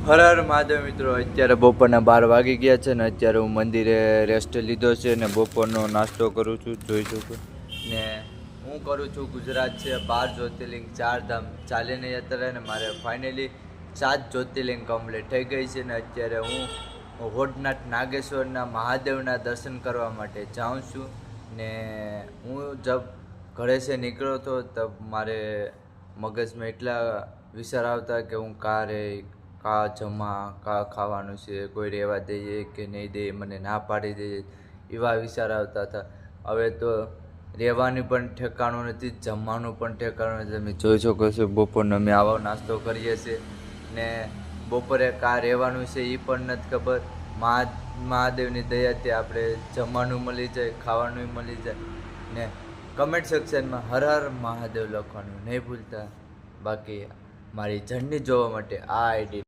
હર હર મહાદેવ મિત્રો, અત્યારે બપોરના 12 વાગી ગયા છે ને અત્યારે હું મંદિરે રેસ્ટ લીધો છે ને બપોરનો નાસ્તો કરું છું, જોઈ શકો. ને હું કરું છું ગુજરાત છે 12 જ્યોતિર્લિંગ 4 ધામ ચાલીને યાત્રા ને મારે ફાઇનલી 7 જ્યોતિર્લિંગ કમ્પ્લીટ થઈ ગઈ છે ને અત્યારે હું હોડનાથ નાગેશ્વરના મહાદેવના દર્શન કરવા માટે જાઉં છું. ને હું જબ ઘરે से નીકળ્યો હતો તબ મારે મગજમાં એટલા વિચાર આવતા કે હું કા જમા કા ખાવાનું છે, કોઈ રહેવા દઈએ કે નહીં દે, મને ના પાડી દે, એવા વિચાર આવતા હતા. હવે તો રહેવાનું પણ ઠેકાણું નથી, જમવાનું પણ ઠેકાણું નથી. તમે જોઈ શકો છો બપોરનો અમે આવો નાસ્તો કરીએ છીએ ને બપોરે કા રહેવાનું છે એ પણ નથી ખબર. મહાદેવની દયાથી આપણે જમવાનું મળી જાય, ખાવાનું મળી જાય ને કમેન્ટ સેક્શનમાં હર હર મહાદેવ લખવાનું નહીં ભૂલતા. બાકી મારી જર્ની જોવા માટે આ આઈડી